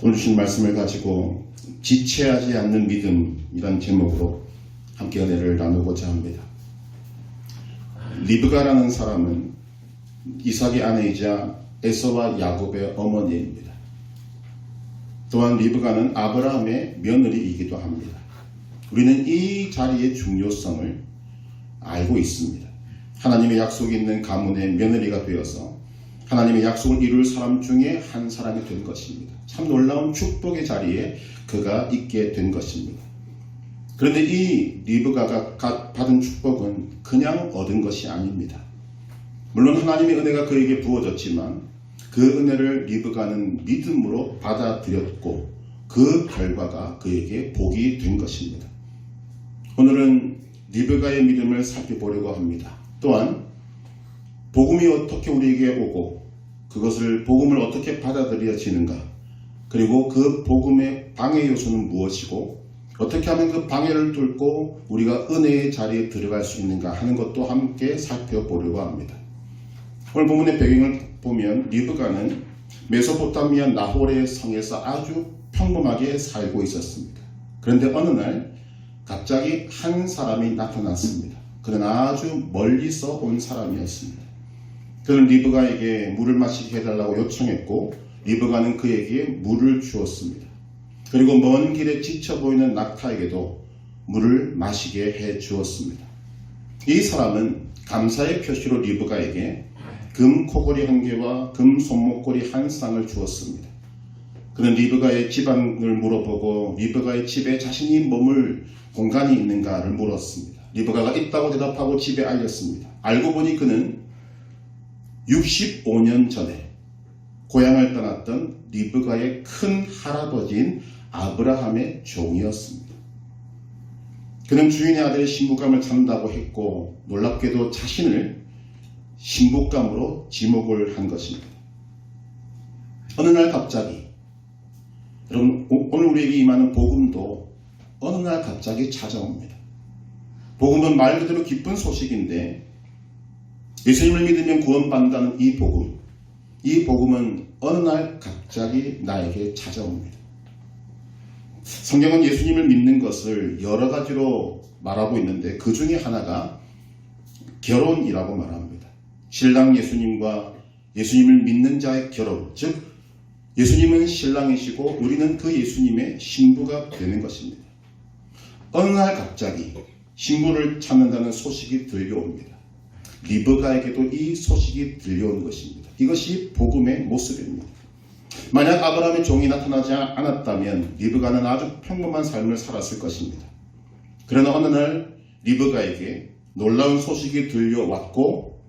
오늘 주신 말씀을 가지고 지체하지 않는 믿음이란 제목으로 함께 은혜를 나누고자 합니다. 리브가라는 사람은 이삭의 아내이자 에서와 야곱의 어머니입니다. 또한 리브가는 아브라함의 며느리이기도 합니다. 우리는 이 자리의 중요성을 알고 있습니다. 하나님의 약속이 있는 가문의 며느리가 되어서 하나님의 약속을 이룰 사람 중에 한 사람이 된 것입니다. 참 놀라운 축복의 자리에 그가 있게 된 것입니다. 그런데 이 리브가가 받은 축복은 그냥 얻은 것이 아닙니다. 물론 하나님의 은혜가 그에게 부어졌지만 그 은혜를 리브가는 믿음으로 받아들였고 그 결과가 그에게 복이 된 것입니다. 오늘은 리브가의 믿음을 살펴보려고 합니다. 또한 복음이 어떻게 우리에게 오고 그것을 복음을 어떻게 받아들여지는가, 그리고 그 복음의 방해 요소는 무엇이고 어떻게 하면 그 방해를 뚫고 우리가 은혜의 자리에 들어갈 수 있는가 하는 것도 함께 살펴보려고 합니다. 오늘 본문의 배경을 보면 리브가는 메소포타미아 나홀의 성에서 아주 평범하게 살고 있었습니다. 그런데 어느 날 갑자기 한 사람이 나타났습니다. 그는 아주 멀리서 온 사람이었습니다. 그는 리브가에게 물을 마시게 해달라고 요청했고 리브가는 그에게 물을 주었습니다. 그리고 먼 길에 지쳐 보이는 낙타에게도 물을 마시게 해 주었습니다. 이 사람은 감사의 표시로 리브가에게 금 코골이 한 개와 금 손목걸이 한 쌍을 주었습니다. 그는 리브가의 집안을 물어보고 리브가의 집에 자신이 머물 공간이 있는가를 물었습니다. 리브가가 있다고 대답하고 집에 알렸습니다. 알고 보니 그는 65년 전에 고향을 떠났던 리브가의 큰 할아버지인 아브라함의 종이었습니다. 그는 주인의 아들의 신부감을 찾는다고 했고 놀랍게도 자신을 신부감으로 지목을 한 것입니다. 어느 날 갑자기, 여러분, 오늘 우리에게 임하는 복음도 어느 날 갑자기 찾아옵니다. 복음은 말 그대로 기쁜 소식인데 예수님을 믿으면 구원받는다는 이 복음은 어느 날 갑자기 나에게 찾아옵니다. 성경은 예수님을 믿는 것을 여러 가지로 말하고 있는데 그 중에 하나가 결혼이라고 말합니다. 신랑 예수님과 예수님을 믿는 자의 결혼, 즉 예수님은 신랑이시고 우리는 그 예수님의 신부가 되는 것입니다. 어느 날 갑자기 신부를 찾는다는 소식이 들려옵니다. 리브가에게도 이 소식이 들려오는 것입니다. 이것이 복음의 모습입니다. 만약 아브라함의 종이 나타나지 않았다면 리브가는 아주 평범한 삶을 살았을 것입니다. 그러나 어느 날 리브가에게 놀라운 소식이 들려왔고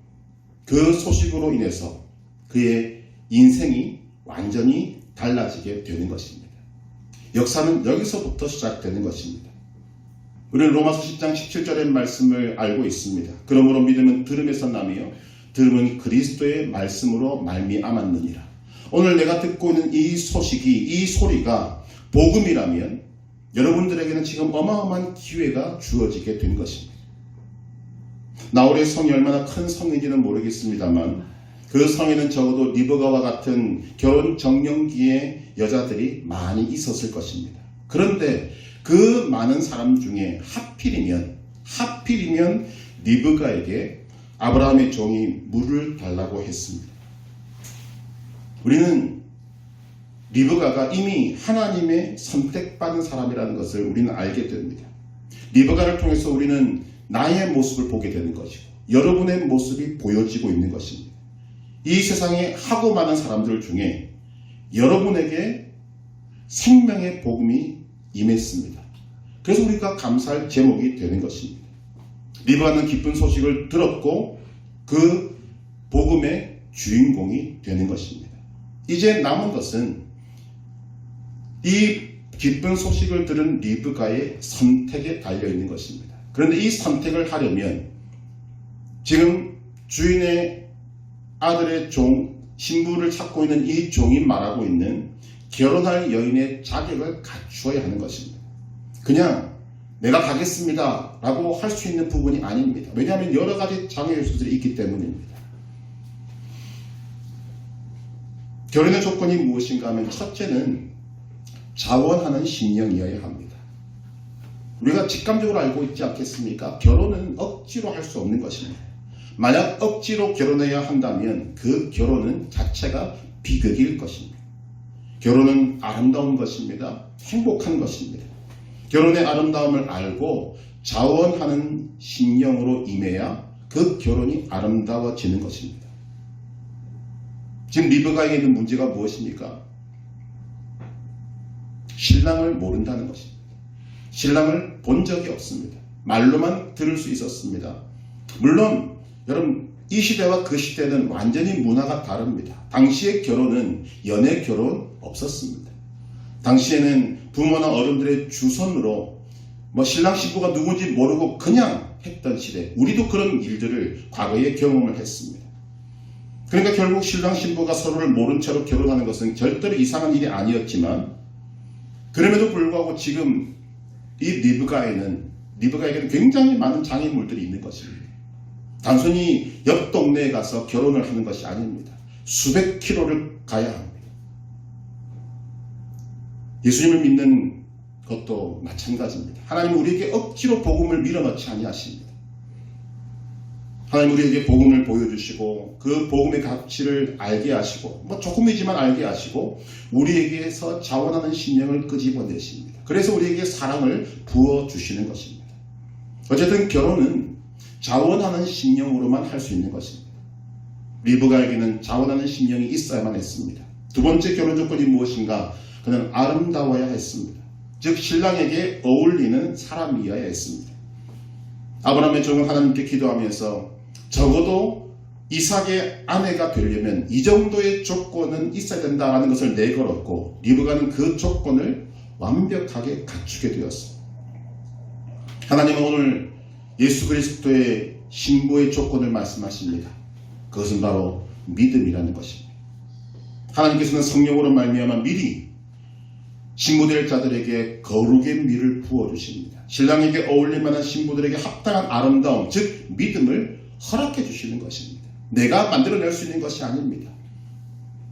그 소식으로 인해서 그의 인생이 완전히 달라지게 되는 것입니다. 역사는 여기서부터 시작되는 것입니다. 우리는 로마서 10장 17절의 말씀을 알고 있습니다. 그러므로 믿음은 들음에서 나며 들음은 그리스도의 말씀으로 말미암았느니라. 오늘 내가 듣고 있는 이 소식이, 이 소리가 복음이라면 여러분들에게는 지금 어마어마한 기회가 주어지게 된 것입니다. 나홀의 성이 얼마나 큰 성인지는 모르겠습니다만 그 성에는 적어도 리브가와 같은 결혼 정년기의 여자들이 많이 있었을 것입니다. 그런데 그 많은 사람 중에 하필이면 리브가에게 아브라함의 종이 물을 달라고 했습니다. 우리는 리브가가 이미 하나님의 선택받은 사람이라는 것을 우리는 알게 됩니다. 리브가를 통해서 우리는 나의 모습을 보게 되는 것이고 여러분의 모습이 보여지고 있는 것입니다. 이 세상에 하고 많은 사람들 중에 여러분에게 생명의 복음이 임했습니다. 그래서 우리가 감사할 제목이 되는 것입니다. 리브가는 기쁜 소식을 들었고 그 복음의 주인공이 되는 것입니다. 이제 남은 것은 이 기쁜 소식을 들은 리브가의 선택에 달려있는 것입니다. 그런데 이 선택을 하려면 지금 주인의 아들의 종, 신부를 찾고 있는 이 종이 말하고 있는 결혼할 여인의 자격을 갖추어야 하는 것입니다. 그냥 내가 가겠습니다 라고 할 수 있는 부분이 아닙니다. 왜냐하면 여러 가지 장애 요소들이 있기 때문입니다. 결혼의 조건이 무엇인가 하면 첫째는 자원하는 심령이어야 합니다. 우리가 직감적으로 알고 있지 않겠습니까? 결혼은 억지로 할 수 없는 것입니다. 만약 억지로 결혼해야 한다면 그 결혼은 자체가 비극일 것입니다. 결혼은 아름다운 것입니다. 행복한 것입니다. 결혼의 아름다움을 알고 자원하는 심령으로 임해야 그 결혼이 아름다워지는 것입니다. 지금 리브가에게 있는 문제가 무엇입니까? 신랑을 모른다는 것입니다. 신랑을 본 적이 없습니다. 말로만 들을 수 있었습니다. 물론 여러분, 이 시대와 그 시대는 완전히 문화가 다릅니다. 당시의 결혼은 연애 결혼 없었습니다. 당시에는 부모나 어른들의 주선으로 신랑 신부가 누군지 모르고 그냥 했던 시대, 우리도 그런 일들을 과거에 경험을 했습니다. 그러니까 결국 신랑 신부가 서로를 모른 채로 결혼하는 것은 절대로 이상한 일이 아니었지만, 그럼에도 불구하고 지금 이 리브가에게는 굉장히 많은 장애물들이 있는 것입니다. 단순히 옆 동네에 가서 결혼을 하는 것이 아닙니다. 수백 킬로를 가야 합니다. 예수님을 믿는 것도 마찬가지입니다. 하나님은 우리에게 억지로 복음을 밀어넣지 아니하십니다. 하나님 우리에게 복음을 보여주시고 그 복음의 가치를 알게 하시고 조금이지만 알게 하시고 우리에게서 자원하는 심령을 끄집어내십니다. 그래서 우리에게 사랑을 부어주시는 것입니다. 어쨌든 결혼은 자원하는 심령으로만 할 수 있는 것입니다. 리브가에게는 자원하는 심령이 있어야만 했습니다. 두 번째 결혼 조건이 무엇인가? 그는 아름다워야 했습니다. 즉 신랑에게 어울리는 사람이어야 했습니다. 아브라함의 종은 하나님께 기도하면서 적어도 이삭의 아내가 되려면 이 정도의 조건은 있어야 된다는 것을 내걸었고, 리브가는 그 조건을 완벽하게 갖추게 되었습니다. 하나님은 오늘 예수 그리스도의 신부의 조건을 말씀하십니다. 그것은 바로 믿음이라는 것입니다. 하나님께서는 성령으로 말미암아 미리 신부될 자들에게 거룩의 미를 부어주십니다. 신랑에게 어울릴 만한 신부들에게 합당한 아름다움, 즉 믿음을 허락해 주시는 것입니다. 내가 만들어낼 수 있는 것이 아닙니다.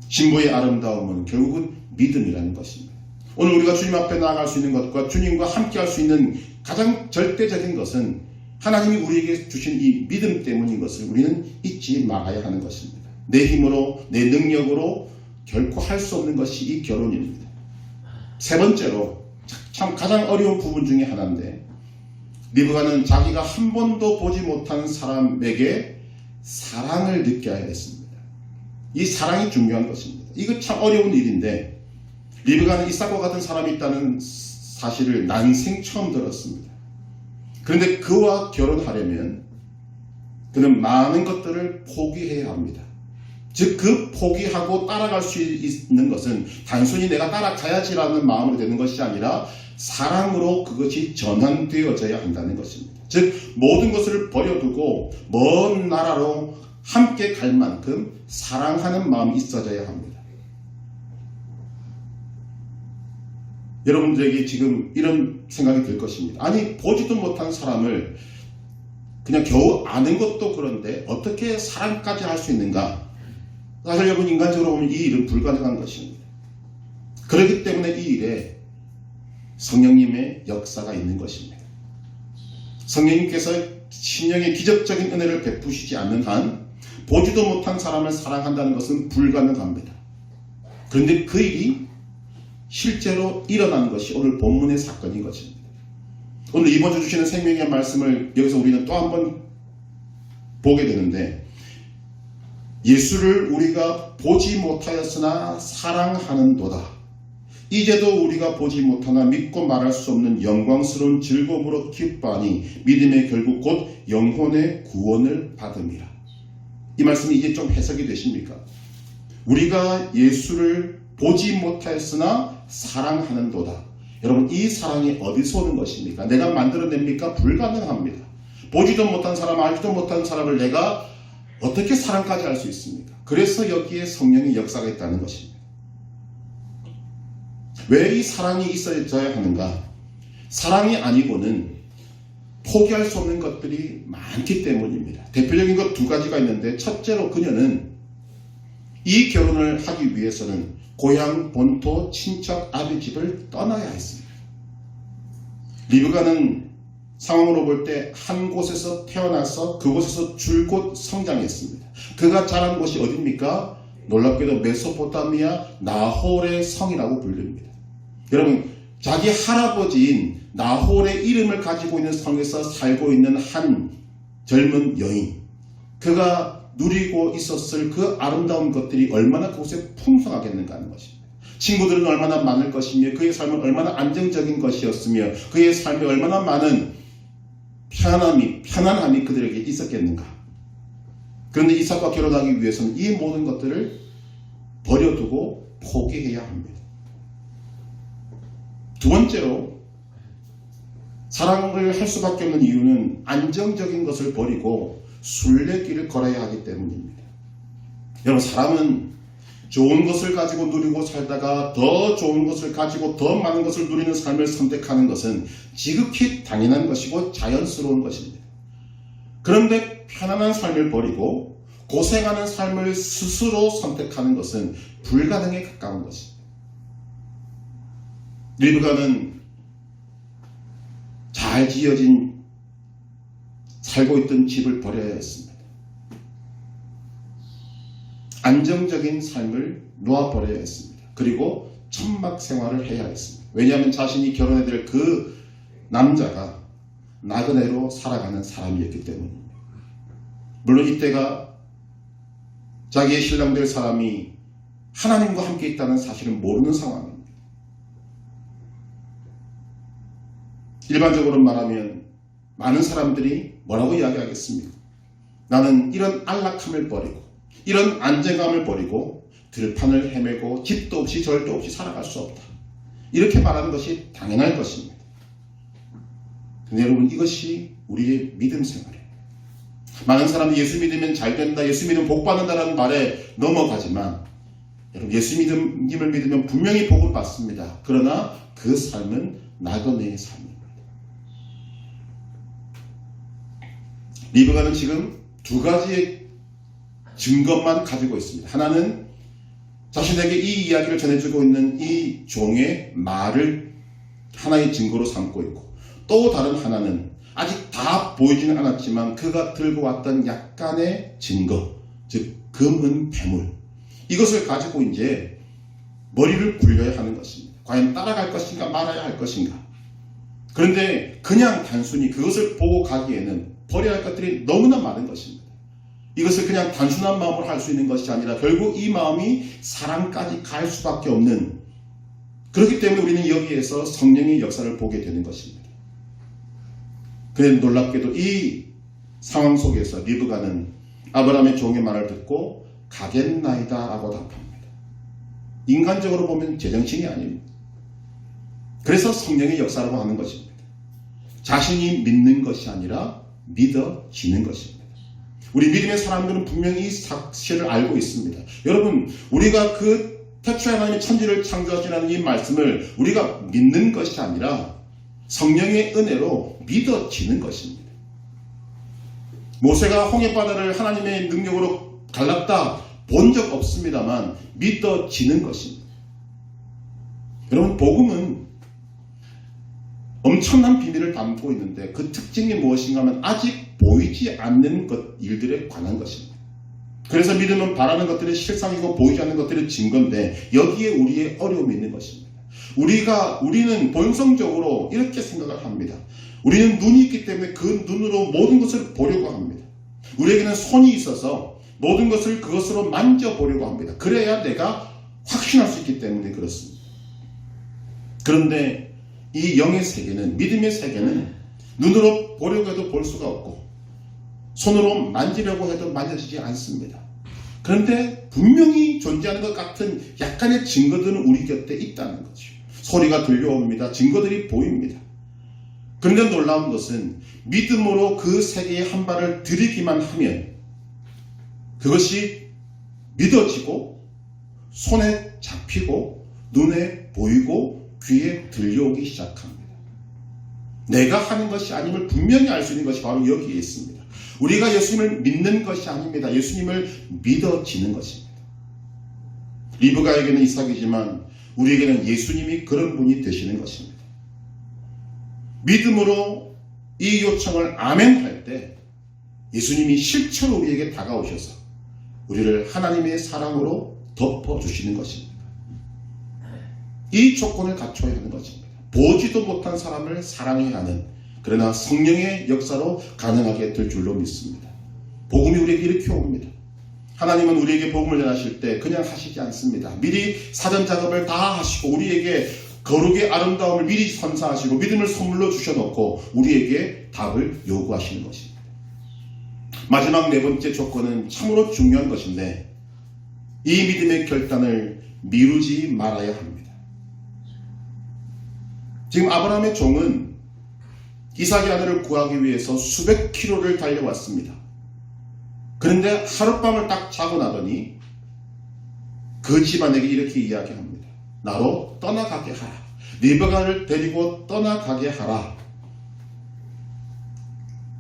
신부의 아름다움은 결국은 믿음이라는 것입니다. 오늘 우리가 주님 앞에 나아갈 수 있는 것과 주님과 함께 할 수 있는 가장 절대적인 것은 하나님이 우리에게 주신 이 믿음 때문인 것을 우리는 잊지 말아야 하는 것입니다. 내 힘으로, 내 능력으로 결코 할 수 없는 것이 이 결혼입니다. 세 번째로, 참 가장 어려운 부분 중에 하나인데, 리브가는 자기가 한 번도 보지 못한 사람에게 사랑을 느껴야 했습니다. 이 사랑이 중요한 것입니다. 이거 참 어려운 일인데, 리브가는 이삭과 같은 사람이 있다는 사실을 난생 처음 들었습니다. 그런데 그와 결혼하려면 그는 많은 것들을 포기해야 합니다. 즉 그 포기하고 따라갈 수 있는 것은 단순히 내가 따라가야지라는 마음으로 되는 것이 아니라 사랑으로 그것이 전환되어져야 한다는 것입니다. 즉 모든 것을 버려두고 먼 나라로 함께 갈 만큼 사랑하는 마음이 있어져야 합니다. 여러분들에게 지금 이런 생각이 들 것입니다. 아니, 보지도 못한 사람을 그냥 겨우 아는 것도 그런데 어떻게 사랑까지 할 수 있는가? 사실 여러분, 인간적으로 보면 이 일은 불가능한 것입니다. 그렇기 때문에 이 일에 성령님의 역사가 있는 것입니다. 성령님께서 신령의 기적적인 은혜를 베푸시지 않는 한 보지도 못한 사람을 사랑한다는 것은 불가능합니다. 그런데 그 일이 실제로 일어난 것이 오늘 본문의 사건인 것입니다. 오늘 이번 주 주시는 생명의 말씀을 여기서 우리는 또 한 번 보게 되는데, 예수를 우리가 보지 못하였으나 사랑하는도다. 이제도 우리가 보지 못하나 믿고 말할 수 없는 영광스러운 즐거움으로 기뻐하니 믿음의 결국 곧 영혼의 구원을 받음이라. 이 말씀이 이제 좀 해석이 되십니까? 우리가 예수를 보지 못하였으나 사랑하는도다. 여러분, 이 사랑이 어디서 오는 것입니까? 내가 만들어냅니까? 불가능합니다. 보지도 못한 사람, 알지도 못한 사람을 내가 어떻게 사랑까지 할 수 있습니까? 그래서 여기에 성령의 역사가 있다는 것입니다. 왜 이 사랑이 있어져야 하는가? 사랑이 아니고는 포기할 수 없는 것들이 많기 때문입니다. 대표적인 것 두 가지가 있는데, 첫째로 그녀는 이 결혼을 하기 위해서는 고향, 본토, 친척, 아비 집을 떠나야 했습니다. 리브가는 상황으로 볼 때 한 곳에서 태어나서 그곳에서 줄곧 성장했습니다. 그가 자란 곳이 어디입니까? 놀랍게도 메소포타미아 나홀의 성이라고 불립니다. 여러분, 자기 할아버지인 나홀의 이름을 가지고 있는 성에서 살고 있는 한 젊은 여인, 그가 누리고 있었을 그 아름다운 것들이 얼마나 그곳에 풍성하겠는가 하는 것입니다. 친구들은 얼마나 많을 것이며 그의 삶은 얼마나 안정적인 것이었으며 그의 삶에 얼마나 많은 편안함이 그들에게 있었겠는가. 그런데 이삭과 결혼하기 위해서는 이 모든 것들을 버려두고 포기해야 합니다. 두 번째로 사랑을 할 수밖에 없는 이유는 안정적인 것을 버리고 순례길을 걸어야 하기 때문입니다. 여러분, 사람은 좋은 것을 가지고 누리고 살다가 더 좋은 것을 가지고 더 많은 것을 누리는 삶을 선택하는 것은 지극히 당연한 것이고 자연스러운 것입니다. 그런데 편안한 삶을 버리고 고생하는 삶을 스스로 선택하는 것은 불가능에 가까운 것입니다. 리브가는 잘 지어진 살고 있던 집을 버려야 했습니다. 안정적인 삶을 놓아버려야 했습니다. 그리고 천막 생활을 해야 했습니다. 왜냐하면 자신이 결혼해야 될 그 남자가 나그네로 살아가는 사람이었기 때문입니다. 물론 이때가 자기의 신랑 될 사람이 하나님과 함께 있다는 사실을 모르는 상황입니다. 일반적으로 말하면 많은 사람들이 뭐라고 이야기하겠습니까? 나는 이런 안락함을 버리고 이런 안정감을 버리고 들판을 헤매고 집도 없이 절도 없이 살아갈 수 없다. 이렇게 말하는 것이 당연할 것입니다. 근데 여러분, 이것이 우리의 믿음 생활이에요. 많은 사람이 예수 믿으면 잘 된다, 예수 믿으면 복 받는다라는 말에 넘어가지만 여러분, 예수 믿음을 믿으면 분명히 복을 받습니다. 그러나 그 삶은 나그네의 삶입니다. 리브가는 지금 두 가지의 증거만 가지고 있습니다. 하나는 자신에게 이 이야기를 전해주고 있는 이 종의 말을 하나의 증거로 삼고 있고, 또 다른 하나는 아직 다 보이지는 않았지만 그가 들고 왔던 약간의 증거, 즉 금은 배물, 이것을 가지고 이제 머리를 굴려야 하는 것입니다. 과연 따라갈 것인가 말아야 할 것인가. 그런데 그냥 단순히 그것을 보고 가기에는 버려야 할 것들이 너무나 많은 것입니다. 이것을 그냥 단순한 마음으로 할 수 있는 것이 아니라 결국 이 마음이 사랑까지 갈 수밖에 없는, 그렇기 때문에 우리는 여기에서 성령의 역사를 보게 되는 것입니다. 그런데 놀랍게도 이 상황 속에서 리브가는 아브라함의 종의 말을 듣고 가겠나이다 라고 답합니다. 인간적으로 보면 제정신이 아닙니다. 그래서 성령의 역사라고 하는 것입니다. 자신이 믿는 것이 아니라 믿어지는 것입니다. 우리 믿음의 사람들은 분명히 이 사실을 알고 있습니다. 여러분, 우리가 그 태초에 하나님이 천지를 창조하시라는 이 말씀을 우리가 믿는 것이 아니라 성령의 은혜로 믿어지는 것입니다. 모세가 홍해바다를 하나님의 능력으로 갈랐다 본 적 없습니다만 믿어지는 것입니다. 여러분, 복음은 엄청난 비밀을 담고 있는데 그 특징이 무엇인가 하면 아직 보이지 않는 일들에 관한 것입니다. 그래서 믿음은 바라는 것들이 실상이고 보이지 않는 것들의 증거인데 여기에 우리의 어려움이 있는 것입니다. 우리는 본성적으로 이렇게 생각을 합니다. 우리는 눈이 있기 때문에 그 눈으로 모든 것을 보려고 합니다. 우리에게는 손이 있어서 모든 것을 그것으로 만져보려고 합니다. 그래야 내가 확신할 수 있기 때문에 그렇습니다. 그런데 이 영의 세계는, 믿음의 세계는 눈으로 보려고 해도 볼 수가 없고 손으로 만지려고 해도 만져지지 않습니다. 그런데 분명히 존재하는 것 같은 약간의 증거들은 우리 곁에 있다는 거죠. 소리가 들려옵니다. 증거들이 보입니다. 그런데 놀라운 것은 믿음으로 그 세계에 한 발을 들이기만 하면 그것이 믿어지고 손에 잡히고 눈에 보이고 귀에 들려오기 시작합니다. 내가 하는 것이 아님을 분명히 알 수 있는 것이 바로 여기에 있습니다. 우리가 예수님을 믿는 것이 아닙니다. 예수님을 믿어지는 것입니다. 리브가에게는 이삭이지만 우리에게는 예수님이 그런 분이 되시는 것입니다. 믿음으로 이 요청을 아멘 할 때 예수님이 실제로 우리에게 다가오셔서 우리를 하나님의 사랑으로 덮어주시는 것입니다. 이 조건을 갖춰야 하는 것입니다. 보지도 못한 사람을 사랑해야 하는, 그러나 성령의 역사로 가능하게 될 줄로 믿습니다. 복음이 우리에게 이렇게 옵니다. 하나님은 우리에게 복음을 전하실 때 그냥 하시지 않습니다. 미리 사전 작업을 다 하시고 우리에게 거룩의 아름다움을 미리 선사하시고 믿음을 선물로 주셔놓고 우리에게 답을 요구하시는 것입니다. 마지막 네 번째 조건은 참으로 중요한 것인데 이 믿음의 결단을 미루지 말아야 합니다. 지금 아브라함의 종은 이삭의 아들을 구하기 위해서 수백 킬로를 달려왔습니다. 그런데 하룻밤을 딱 자고 나더니 그 집안에게 이렇게 이야기합니다. 나로 떠나가게 하라. 리브가를 데리고 떠나가게 하라.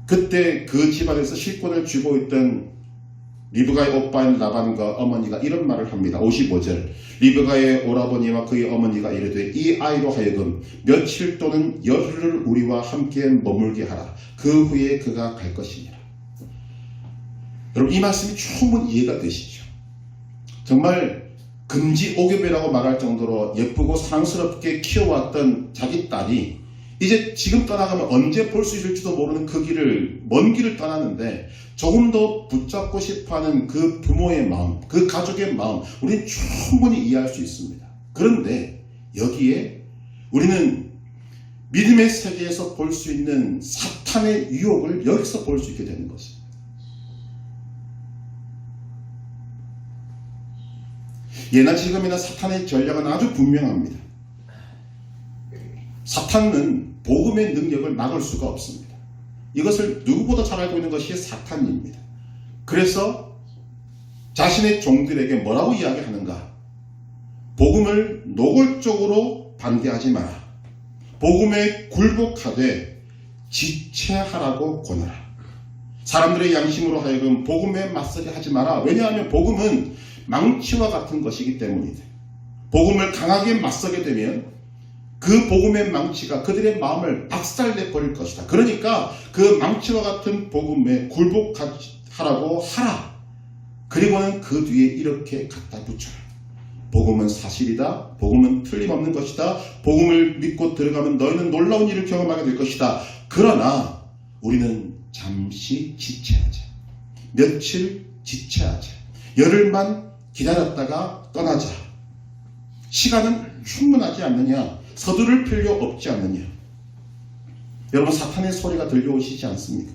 그때 그 집안에서 실권을 쥐고 있던 리브가의 오빠인 라반과 어머니가 이런 말을 합니다. 55절. 리브가의 오라버니와 그의 어머니가 이르되 이 아이로 하여금 며칠 또는 열흘을 우리와 함께 머물게 하라. 그 후에 그가 갈 것이니라. 여러분, 이 말씀이 충분히 이해가 되시죠? 정말 금지옥엽이라고 말할 정도로 예쁘고 사랑스럽게 키워왔던 자기 딸이 이제 지금 떠나가면 언제 볼 수 있을지도 모르는 그 길을, 먼 길을 떠나는데 조금 더 붙잡고 싶어하는 그 부모의 마음, 그 가족의 마음, 우리는 충분히 이해할 수 있습니다. 그런데 여기에 우리는 믿음의 세계에서 볼 수 있는 사탄의 유혹을 여기서 볼 수 있게 되는 것입니다. 예나 지금이나 사탄의 전략은 아주 분명합니다. 사탄은 복음의 능력을 막을 수가 없습니다. 이것을 누구보다 잘 알고 있는 것이 사탄입니다. 그래서 자신의 종들에게 뭐라고 이야기하는가? 복음을 노골적으로 반대하지 마라. 복음에 굴복하되 지체하라고 권하라. 사람들의 양심으로 하여금 복음에 맞서게 하지 마라. 왜냐하면 복음은 망치와 같은 것이기 때문이다. 복음을 강하게 맞서게 되면 그 복음의 망치가 그들의 마음을 박살내버릴 것이다. 그러니까 그 망치와 같은 복음에 굴복하라고 하라. 그리고는 그 뒤에 이렇게 갖다 붙여라. 복음은 사실이다. 복음은 틀림없는 것이다. 복음을 믿고 들어가면 너희는 놀라운 일을 경험하게 될 것이다. 그러나 우리는 잠시 지체하자. 며칠 지체하자. 열흘만 기다렸다가 떠나자. 시간은 충분하지 않느냐? 서두를 필요 없지 않느냐? 여러분, 사탄의 소리가 들려오시지 않습니까?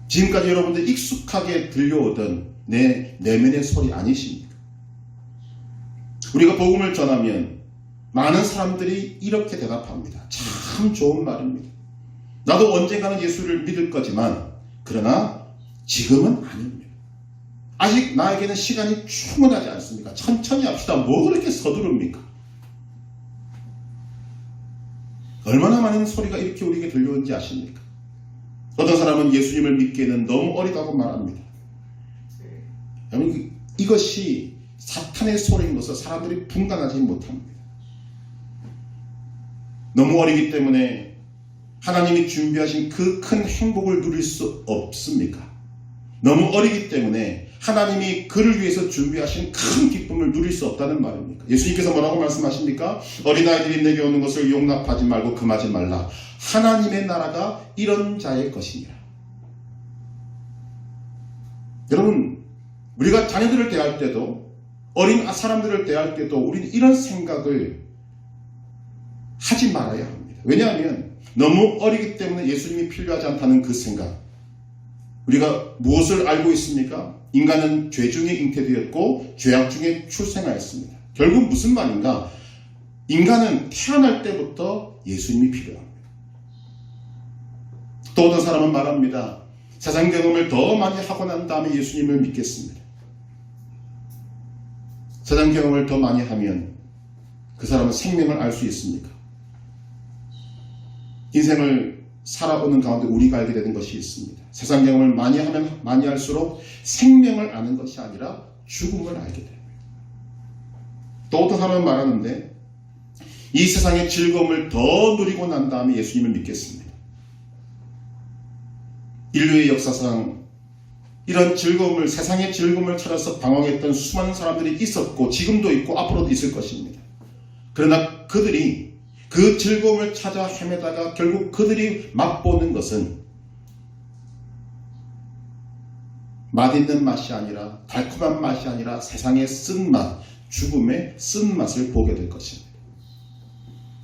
지금까지 여러분들 익숙하게 들려오던 내 내면의 소리 아니십니까? 우리가 복음을 전하면 많은 사람들이 이렇게 대답합니다. 참 좋은 말입니다. 나도 언젠가는 예수를 믿을 거지만 그러나 지금은 아닙니다. 아직 나에게는 시간이 충분하지 않습니까? 천천히 합시다. 뭐 그렇게 서두릅니까? 얼마나 많은 소리가 이렇게 우리에게 들려오는지 아십니까? 어떤 사람은 예수님을 믿기에는 너무 어리다고 말합니다. 여러분, 이것이 사탄의 소리인 것을 사람들이 분간하지 못합니다. 너무 어리기 때문에 하나님이 준비하신 그 큰 행복을 누릴 수 없습니까? 너무 어리기 때문에 하나님이 그를 위해서 준비하신 큰 기쁨을 누릴 수 없다는 말입니까? 예수님께서 뭐라고 말씀하십니까? 어린아이들이 내게 오는 것을 용납하지 말고 금하지 말라. 하나님의 나라가 이런 자의 것이니라. 여러분, 우리가 자녀들을 대할 때도, 어린 사람들을 대할 때도 우리는 이런 생각을 하지 말아야 합니다. 왜냐하면 너무 어리기 때문에 예수님이 필요하지 않다는 그 생각. 우리가 무엇을 알고 있습니까? 인간은 죄 중에 잉태되었고 죄악 중에 출생하였습니다. 결국 무슨 말인가? 인간은 태어날 때부터 예수님이 필요합니다. 또 어떤 사람은 말합니다. 세상 경험을 더 많이 하고 난 다음에 예수님을 믿겠습니다. 세상 경험을 더 많이 하면 그 사람은 생명을 알 수 있습니까? 인생을 살아오는 가운데 우리가 알게 되는 것이 있습니다. 세상 경험을 많이 하면 많이 할수록 생명을 아는 것이 아니라 죽음을 알게 됩니다. 또 어떤 사람은 말하는데 이 세상의 즐거움을 더 누리고 난 다음에 예수님을 믿겠습니다. 인류의 역사상 이런 즐거움을, 세상의 즐거움을 찾아서 방황했던 수많은 사람들이 있었고 지금도 있고 앞으로도 있을 것입니다. 그러나 그들이 그 즐거움을 찾아 헤매다가 결국 그들이 맛보는 것은 맛있는 맛이 아니라, 달콤한 맛이 아니라 세상의 쓴맛, 죽음의 쓴맛을 보게 될 것입니다.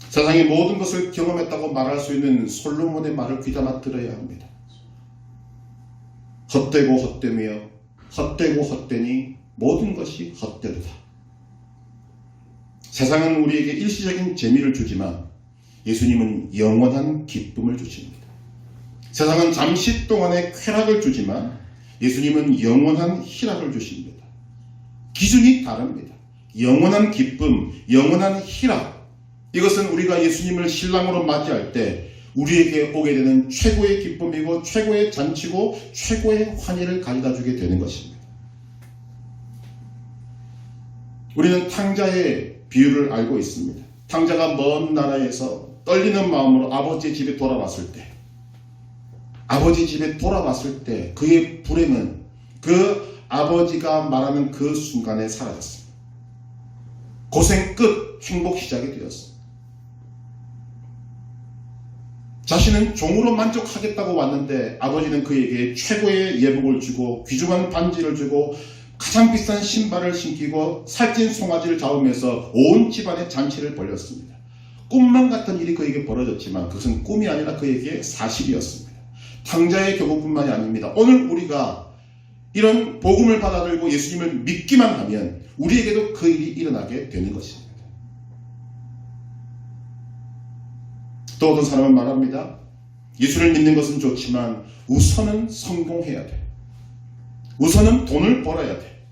세상의 모든 것을 경험했다고 말할 수 있는 솔로몬의 말을 귀담아 들어야 합니다. 헛되고 헛되며 헛되고 헛되니 모든 것이 헛되도다. 세상은 우리에게 일시적인 재미를 주지만 예수님은 영원한 기쁨을 주십니다. 세상은 잠시 동안의 쾌락을 주지만 예수님은 영원한 희락을 주십니다. 기준이 다릅니다. 영원한 기쁨, 영원한 희락, 이것은 우리가 예수님을 신랑으로 맞이할 때 우리에게 오게 되는 최고의 기쁨이고 최고의 잔치고 최고의 환희를 가져다 주게 되는 것입니다. 우리는 탕자의 비유를 알고 있습니다. 탕자가 먼 나라에서 떨리는 마음으로 아버지의 집에 돌아왔을 때, 아버지 집에 돌아왔을 때 그의 불행은 그 아버지가 말하는 그 순간에 사라졌습니다. 고생 끝, 행복 시작이 되었습니다. 자신은 종으로 만족하겠다고 왔는데 아버지는 그에게 최고의 예복을 주고 귀중한 반지를 주고 가장 비싼 신발을 신기고 살찐 송아지를 잡으면서 온 집안의 잔치를 벌였습니다. 꿈만 같은 일이 그에게 벌어졌지만 그것은 꿈이 아니라 그에게 사실이었습니다. 탕자의 경우뿐만이 아닙니다. 오늘 우리가 이런 복음을 받아들고 예수님을 믿기만 하면 우리에게도 그 일이 일어나게 되는 것입니다. 또 어떤 사람은 말합니다. 예수를 믿는 것은 좋지만 우선은 성공해야 돼. 우선은 돈을 벌어야 돼.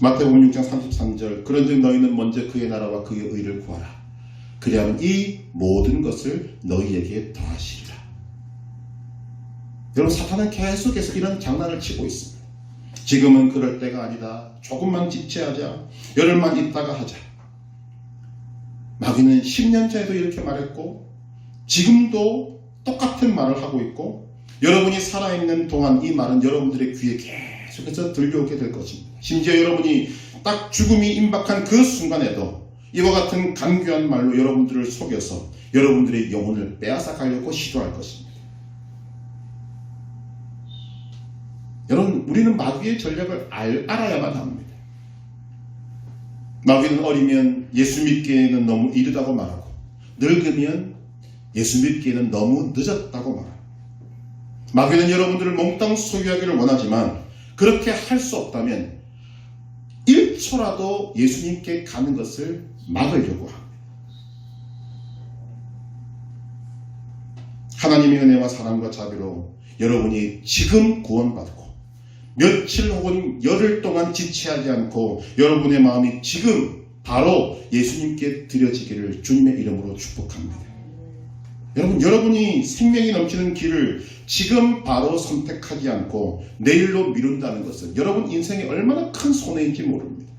마태복음 6장 33절 그런즉 너희는 먼저 그의 나라와 그의 의를 구하라. 그리하면 이 모든 것을 너희에게 더하시리라. 여러분, 사탄은 계속해서 이런 장난을 치고 있습니다. 지금은 그럴 때가 아니다. 조금만 지체하자. 열흘만 있다가 하자. 마귀는 10년 전에도 이렇게 말했고 지금도 똑같은 말을 하고 있고 여러분이 살아있는 동안 이 말은 여러분들의 귀에 계속해서 들려오게 될 것입니다. 심지어 여러분이 딱 죽음이 임박한 그 순간에도 이와 같은 간교한 말로 여러분들을 속여서 여러분들의 영혼을 빼앗아 가려고 시도할 것입니다. 여러분, 우리는 마귀의 전략을 알아야만 합니다. 마귀는 어리면 예수 믿기에는 너무 이르다고 말하고 늙으면 예수 믿기에는 너무 늦었다고 말합니다. 마귀는 여러분들을 몽땅 소유하기를 원하지만 그렇게 할 수 없다면 1초라도 예수님께 가는 것을 막으려고 합니다. 하나님의 은혜와 사랑과 자비로 여러분이 지금 구원받고 며칠 혹은 열흘 동안 지체하지 않고 여러분의 마음이 지금 바로 예수님께 드려지기를 주님의 이름으로 축복합니다. 여러분이 생명이 넘치는 길을 지금 바로 선택하지 않고 내일로 미룬다는 것은 여러분 인생에 얼마나 큰 손해인지 모릅니다.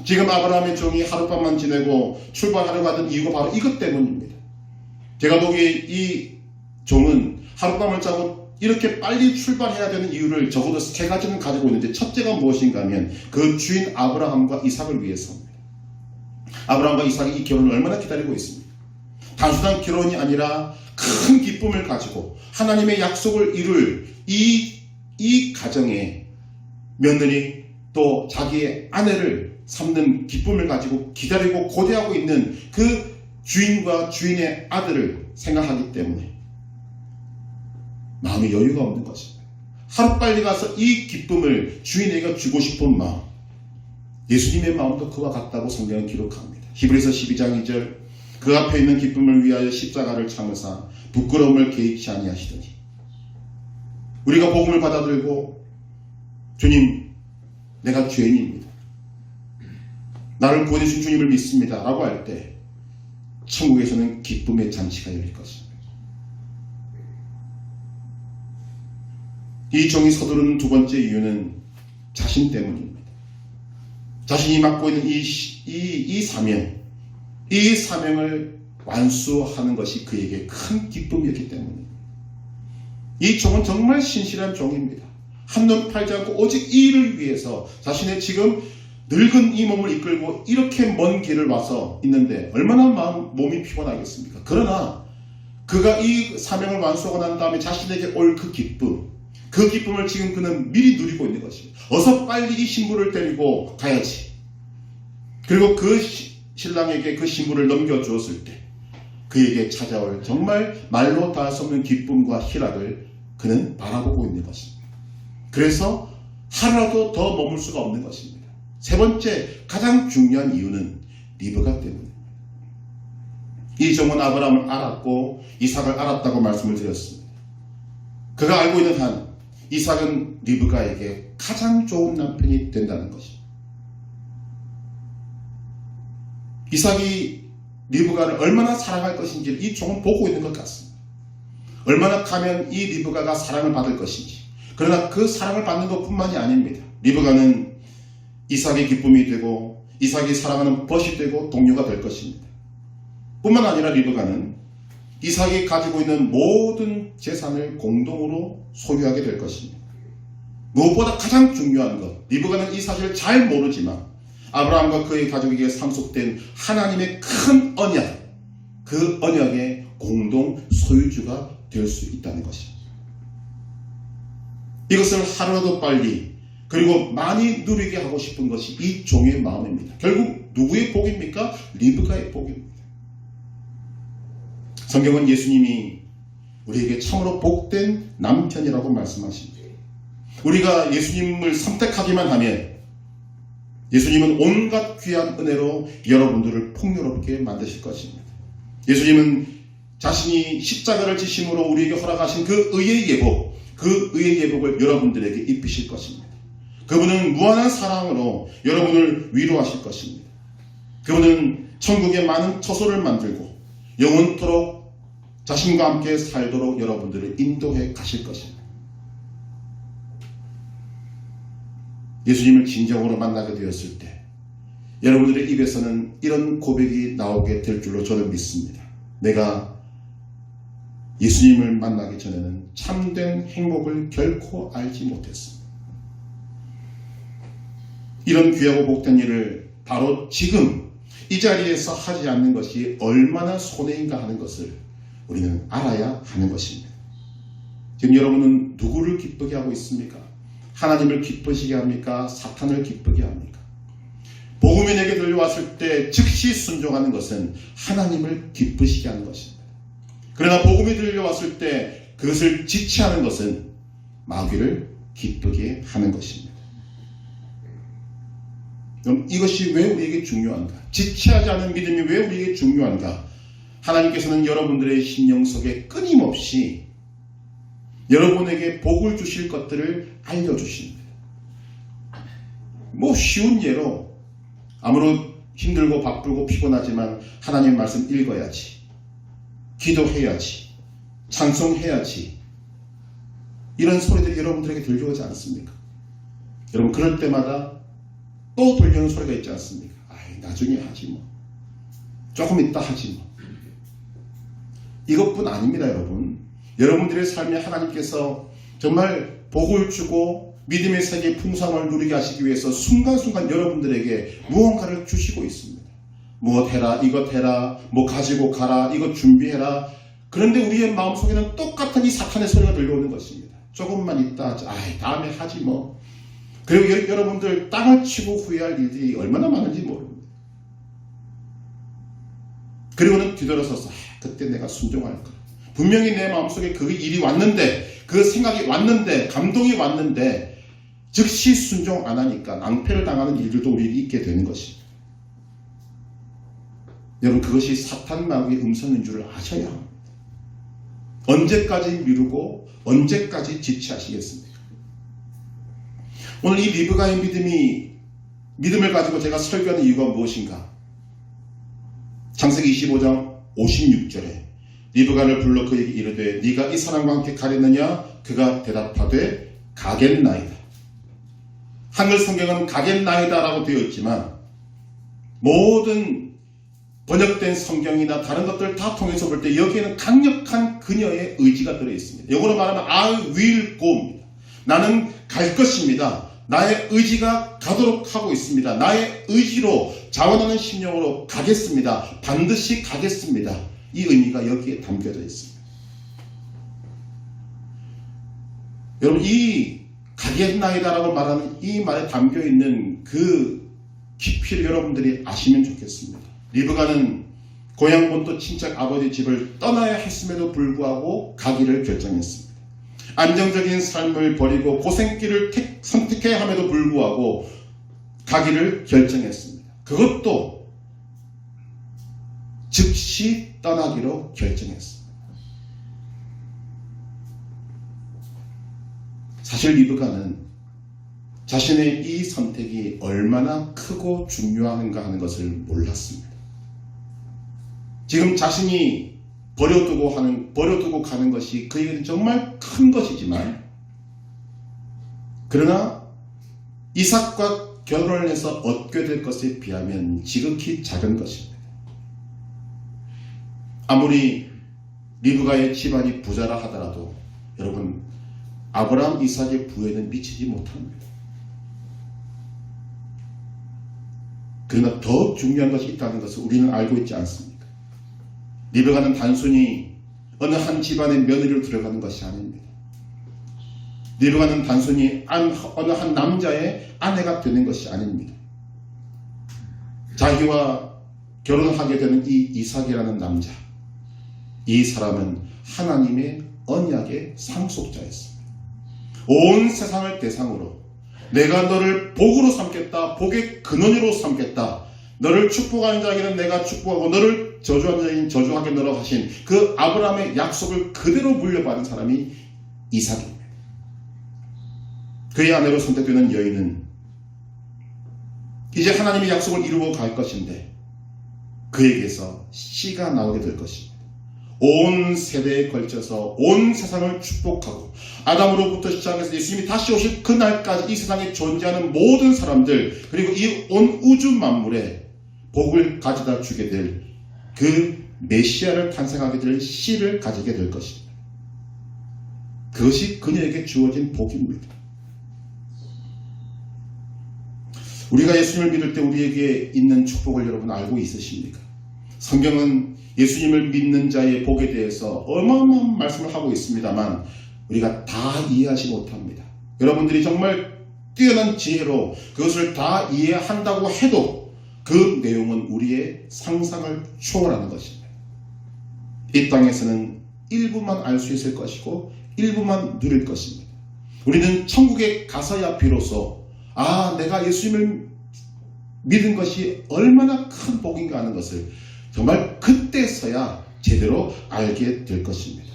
지금 아브라함의 종이 하룻밤만 지내고 출발하러 가던 이유가 바로 이것 때문입니다. 제가 보기에 이 종은 하룻밤을 자고 이렇게 빨리 출발해야 되는 이유를 적어도 3가지는 가지고 있는데 첫째가 무엇인가 하면 그 주인 아브라함과 이삭을 위해서입니다. 아브라함과 이삭이 이 결혼을 얼마나 기다리고 있습니다. 단순한 결혼이 아니라 큰 기쁨을 가지고 하나님의 약속을 이룰 이 가정에 며느리 또 자기의 아내를 삼는 기쁨을 가지고 기다리고 고대하고 있는 그 주인과 주인의 아들을 생각하기 때문에 마음에 여유가 없는 것입니다. 하루빨리 가서 이 기쁨을 주인에게 주고 싶은 마음, 예수님의 마음도 그와 같다고 성경은 기록합니다. 히브리서 12장 2절 그 앞에 있는 기쁨을 위하여 십자가를 참으사 부끄러움을 개의치 아니하시더니. 우리가 복음을 받아들고 주님, 내가 죄인입니다. 나를 구원해 주신 주님을 믿습니다. 라고 할 때 천국에서는 기쁨의 잔치가 열릴 것입니다. 이 종이 서두르는 두 번째 이유는 자신 때문입니다. 자신이 맡고 있는 이 사명을 완수하는 것이 그에게 큰 기쁨이었기 때문입니다. 이 종은 정말 신실한 종입니다. 한눈 팔지 않고 오직 이 일을 위해서 자신의 지금 늙은 이 몸을 이끌고 이렇게 먼 길을 와서 있는데 얼마나 몸이 피곤하겠습니까? 그러나 그가 이 사명을 완수하고 난 다음에 자신에게 올 그 기쁨을 지금 그는 미리 누리고 있는 것입니다. 어서 빨리 이 신부를 데리고 가야지. 그리고 그 신랑에게 그 신부를 넘겨주었을 때 그에게 찾아올 정말 말로 닿을 수 없는 기쁨과 희락을 그는 바라보고 있는 것입니다. 그래서 하루라도 더 머물 수가 없는 것입니다. 세 번째 가장 중요한 이유는 리브가 때문입니다. 이 종은 아브라함을 알았고 이삭을 알았다고 말씀을 드렸습니다. 그가 알고 있는 한 이삭은 리브가에게 가장 좋은 남편이 된다는 것입니다. 이삭이 리브가를 얼마나 사랑할 것인지를 이 종은 보고 있는 것 같습니다. 얼마나 가면 이 리브가가 사랑을 받을 것인지. 그러나 그 사랑을 받는 것뿐만이 아닙니다. 리브가는 이삭의 기쁨이 되고 이삭이 사랑하는 벗이 되고 동료가 될 것입니다. 뿐만 아니라 리브가는 이삭이 가지고 있는 모든 재산을 공동으로 소유하게 될 것입니다. 무엇보다 가장 중요한 것, 리브가는 이 사실을 잘 모르지만 아브라함과 그의 가족에게 상속된 하나님의 큰 언약, 그 언약의 공동 소유주가 될 수 있다는 것입니다. 이것을 하루라도 빨리 그리고 많이 누리게 하고 싶은 것이 이 종의 마음입니다. 결국 누구의 복입니까? 리브가의 복입니다. 성경은 예수님이 우리에게 참으로 복된 남편이라고 말씀하십니다. 우리가 예수님을 선택하기만 하면 예수님은 온갖 귀한 은혜로 여러분들을 풍요롭게 만드실 것입니다. 예수님은 자신이 십자가를 지심으로 우리에게 허락하신 그 의의 예복, 그 의의 예복을 여러분들에게 입히실 것입니다. 그분은 무한한 사랑으로 여러분을 위로하실 것입니다. 그분은 천국에 많은 처소를 만들고 영원토록 자신과 함께 살도록 여러분들을 인도해 가실 것입니다. 예수님을 진정으로 만나게 되었을 때 여러분들의 입에서는 이런 고백이 나오게 될 줄로 저는 믿습니다. 내가 예수님을 만나기 전에는 참된 행복을 결코 알지 못했습니다. 이런 귀하고 복된 일을 바로 지금 이 자리에서 하지 않는 것이 얼마나 손해인가 하는 것을 우리는 알아야 하는 것입니다. 지금 여러분은 누구를 기쁘게 하고 있습니까? 하나님을 기쁘시게 합니까? 사탄을 기쁘게 합니까? 복음이 내게 들려왔을 때 즉시 순종하는 것은 하나님을 기쁘시게 하는 것입니다. 그러나 복음이 들려왔을 때 그것을 지체하는 것은 마귀를 기쁘게 하는 것입니다. 그럼 이것이 왜 우리에게 중요한가? 지체하지 않은 믿음이 왜 우리에게 중요한가? 하나님께서는 여러분들의 심령 속에 끊임없이 여러분에게 복을 주실 것들을 알려주십니다. 쉬운 예로 아무런 힘들고 바쁘고 피곤하지만 하나님 말씀 읽어야지, 기도해야지, 찬송해야지, 이런 소리들이 여러분들에게 들려오지 않습니까? 여러분 그럴 때마다 또 들려오는 소리가 있지 않습니까? 나중에 하지 뭐, 조금 있다 하지 뭐. 이것뿐 아닙니다. 여러분들의 삶에 하나님께서 정말 복을 주고 믿음의 세계의 풍성함을 누리게 하시기 위해서 순간순간 여러분들에게 무언가를 주시고 있습니다. 무엇 해라, 이것 해라, 뭐 가지고 가라, 이것 준비해라. 그런데 우리의 마음속에는 똑같은 이 사탄의 소리가 들려오는 것입니다. 조금만 있다 하자, 다음에 하지 뭐. 그리고 여러분들 땅을 치고 후회할 일들이 얼마나 많은지 모릅니다. 그리고는 뒤돌아서서 그때 내가 순종할 거야. 분명히 내 마음속에 그 일이 왔는데, 그 생각이 왔는데, 감동이 왔는데 즉시 순종 안 하니까 낭패를 당하는 일들도 우리에게 있게 되는 것입니다. 여러분 그것이 사탄 마귀의 음성인 줄 아셔야 합니다. 언제까지 미루고 언제까지 지체하시겠습니까? 오늘 이 리브가의 믿음을 가지고 제가 설교하는 이유가 무엇인가? 창세기 25장 56절에 리브가를 불러 그에게 이르되 네가 이 사람과 함께 가겠느냐? 그가 대답하되 가겠나이다. 한글 성경은 가겠나이다라고 되어 있지만 모든 번역된 성경이나 다른 것들 다 통해서 볼 때 여기에는 강력한 그녀의 의지가 들어있습니다. 영어로 말하면 I will go입니다. 나는 갈 것입니다. 나의 의지가 가도록 하고 있습니다. 나의 의지로 자원하는 심령으로 가겠습니다. 반드시 가겠습니다. 이 의미가 여기에 담겨져 있습니다. 여러분, 이 가겠나이다라고 말하는 이 말에 담겨있는 그 깊이를 여러분들이 아시면 좋겠습니다. 리브가는 고향 본토 친척 아버지 집을 떠나야 했음에도 불구하고 가기를 결정했습니다. 안정적인 삶을 버리고 고생길을 선택해야 함에도 불구하고 가기를 결정했습니다. 그것도 즉시 떠나기로 결정했습니다. 사실 리브가는 자신의 이 선택이 얼마나 크고 중요한가 하는 것을 몰랐습니다. 지금 자신이 버려두고 가는 것이 그에게는 정말 큰 것이지만, 그러나 이삭과 결혼을 해서 얻게 될 것에 비하면 지극히 작은 것입니다. 아무리 리브가의 집안이 부자라 하더라도 여러분, 아브라함 이삭의 부에는 미치지 못합니다. 그러나 더 중요한 것이 있다는 것을 우리는 알고 있지 않습니까? 리브가는 단순히 어느 한 집안의 며느리로 들어가는 것이 아닙니다. 리브가는 단순히 어느 한 남자의 아내가 되는 것이 아닙니다. 자기와 결혼하게 되는 이 이삭이라는 남자, 이 사람은 하나님의 언약의 상속자였습니다. 온 세상을 대상으로 내가 너를 복으로 삼겠다, 복의 근원으로 삼겠다, 너를 축복하는 자에게는 내가 축복하고 너를 저주하는 자에게는 저주하게 너라고 하신 그 아브라함의 약속을 그대로 물려받은 사람이 이삭입니다. 그의 아내로 선택되는 여인은 이제 하나님의 약속을 이루고 갈 것인데 그에게서 씨가 나오게 될 것입니다. 온 세대에 걸쳐서 온 세상을 축복하고 아담으로부터 시작해서 예수님이 다시 오실 그날까지 이 세상에 존재하는 모든 사람들, 그리고 이 온 우주 만물에 복을 가져다 주게 될 그 메시아를 탄생하게 될 씨를 가지게 될 것입니다. 그것이 그녀에게 주어진 복입니다. 우리가 예수님을 믿을 때 우리에게 있는 축복을 여러분 알고 있으십니까? 성경은 예수님을 믿는 자의 복에 대해서 어마어마한 말씀을 하고 있습니다만 우리가 다 이해하지 못합니다. 여러분들이 정말 뛰어난 지혜로 그것을 다 이해한다고 해도 그 내용은 우리의 상상을 초월하는 것입니다. 이 땅에서는 일부만 알 수 있을 것이고 일부만 누릴 것입니다. 우리는 천국에 가서야 비로소 내가 예수님을 믿은 것이 얼마나 큰 복인가 하는 것을 정말 그때서야 제대로 알게 될 것입니다.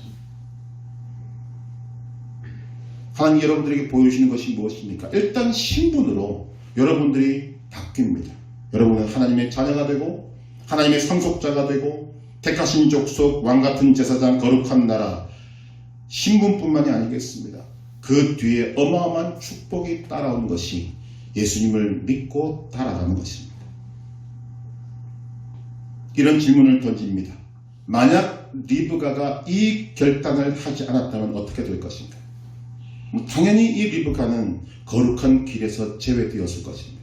하나님 여러분들에게 보여주시는 것이 무엇입니까? 일단 신분으로 여러분들이 바뀝니다. 여러분은 하나님의 자녀가 되고 하나님의 상속자가 되고 택하신 족속, 왕같은 제사장, 거룩한 나라, 신분뿐만이 아니겠습니다. 그 뒤에 어마어마한 축복이 따라온 것이 예수님을 믿고 따라가는 것입니다. 이런 질문을 던집니다. 만약 리브가가 이 결단을 하지 않았다면 어떻게 될 것인가? 당연히 이 리브가는 거룩한 길에서 제외되었을 것입니다.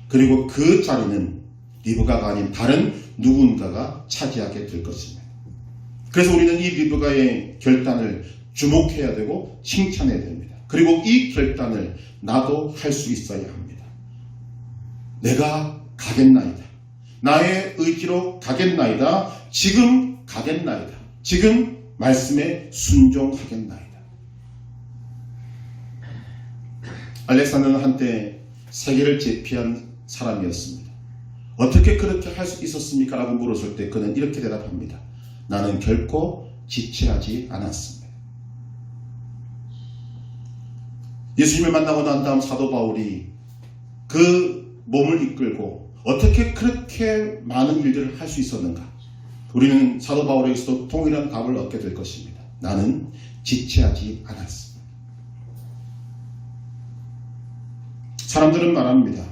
그리고 그 자리는 리브가가 아닌 다른 누군가가 차지하게 될 것입니다. 그래서 우리는 이 리브가의 결단을 주목해야 되고 칭찬해야 됩니다. 그리고 이 결단을 나도 할 수 있어야 합니다. 내가 가겠나이다. 나의 의지로 가겠나이다. 지금 가겠나이다. 지금 말씀에 순종하겠나이다. 알렉산더는 한때 세계를 제패한 사람이었습니다. 어떻게 그렇게 할 수 있었습니까? 라고 물었을 때 그는 이렇게 대답합니다. 나는 결코 지체하지 않았습니다. 예수님을 만나고 난 다음 사도 바울이 그 몸을 이끌고 어떻게 그렇게 많은 일들을 할 수 있었는가? 우리는 사도 바울에게서도 동일한 답을 얻게 될 것입니다. 나는 지체하지 않았습니다. 사람들은 말합니다.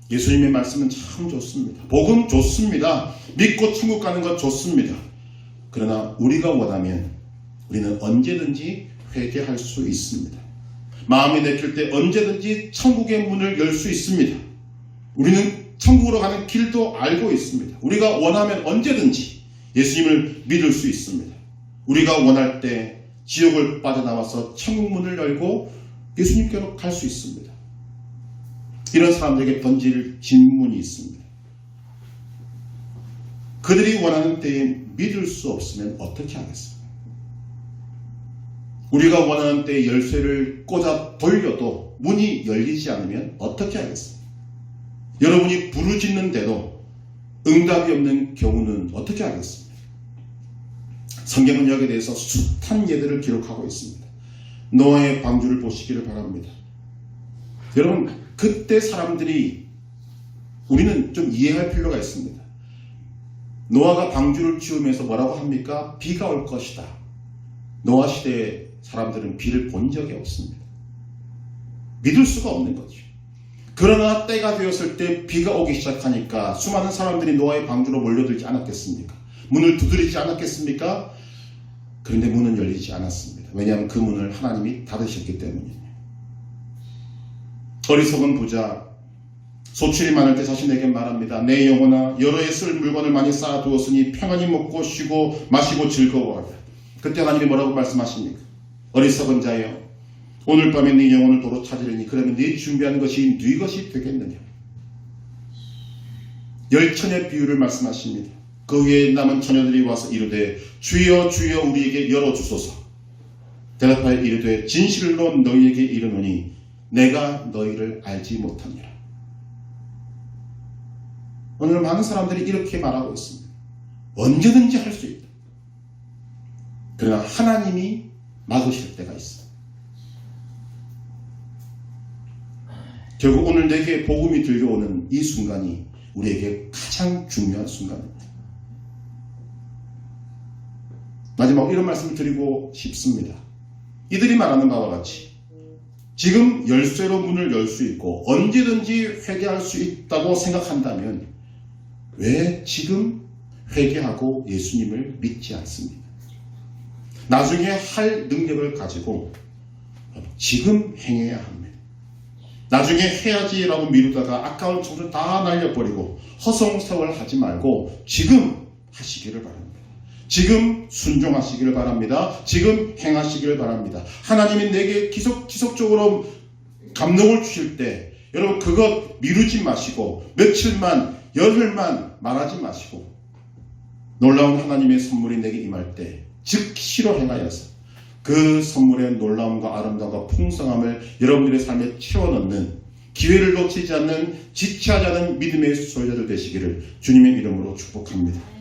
예수님의 말씀은 참 좋습니다. 복음 좋습니다. 믿고 천국 가는 것 좋습니다. 그러나 우리가 원하면 우리는 언제든지 회개할 수 있습니다. 마음이 내킬 때 언제든지 천국의 문을 열 수 있습니다. 우리는 천국으로 가는 길도 알고 있습니다. 우리가 원하면 언제든지 예수님을 믿을 수 있습니다. 우리가 원할 때 지옥을 빠져나와서 천국 문을 열고 예수님께로 갈 수 있습니다. 이런 사람들에게 던질 질문이 있습니다. 그들이 원하는 때에 믿을 수 없으면 어떻게 하겠습니까? 우리가 원하는 때에 열쇠를 꽂아 돌려도 문이 열리지 않으면 어떻게 하겠습니까? 여러분이 부르짖는데도 응답이 없는 경우는 어떻게 하겠습니까? 성경은 여기에 대해서 숱한 예들을 기록하고 있습니다. 노아의 방주를 보시기를 바랍니다. 여러분, 그때 사람들이 우리는 좀 이해할 필요가 있습니다. 노아가 방주를 지으면서 뭐라고 합니까? 비가 올 것이다. 노아 시대의 사람들은 비를 본 적이 없습니다. 믿을 수가 없는 거죠. 그러나 때가 되었을 때 비가 오기 시작하니까 수많은 사람들이 노아의 방주로 몰려들지 않았겠습니까? 문을 두드리지 않았겠습니까? 그런데 문은 열리지 않았습니다. 왜냐하면 그 문을 하나님이 닫으셨기 때문이에요. 어리석은 부자, 소출이 많을 때 자신에게 말합니다. 내 영혼아, 여러 해 쓸 물건을 많이 쌓아두었으니 평안히 먹고 쉬고 마시고 즐거워하라. 그때 하나님이 뭐라고 말씀하십니까? 어리석은 자여, 오늘 밤에 네 영혼을 도로 찾으려니 그러면 네 준비한 것이 네 것이 되겠느냐. 열천의 비유를 말씀하십니다. 그 위에 남은 처녀들이 와서 이르되 주여 주여 우리에게 열어주소서. 대답하여 이르되 진실로 너희에게 이르노니 내가 너희를 알지 못하니라. 오늘 많은 사람들이 이렇게 말하고 있습니다. 언제든지 할 수 있다. 그러나 하나님이 막으실 때가 있어. 결국 오늘 내게 복음이 들려오는 이 순간이 우리에게 가장 중요한 순간입니다. 마지막 이런 말씀을 드리고 싶습니다. 이들이 말하는 바와 같이 지금 열쇠로 문을 열 수 있고 언제든지 회개할 수 있다고 생각한다면 왜 지금 회개하고 예수님을 믿지 않습니까? 나중에 할 능력을 가지고 지금 행해야 합니다. 나중에 해야지라고 미루다가 아까운 청춘 다 날려버리고 허송세월하지 말고 지금 하시기를 바랍니다. 지금 순종하시기를 바랍니다. 지금 행하시기를 바랍니다. 하나님이 내게 지속적으로 감동을 주실 때 여러분 그것 미루지 마시고 며칠만 열흘만 말하지 마시고 놀라운 하나님의 선물이 내게 임할 때 즉시로 행하여서 그 선물의 놀라움과 아름다움과 풍성함을 여러분들의 삶에 채워넣는 기회를 놓치지 않는 지체하지 않은 믿음의 소유자들 되시기를 주님의 이름으로 축복합니다.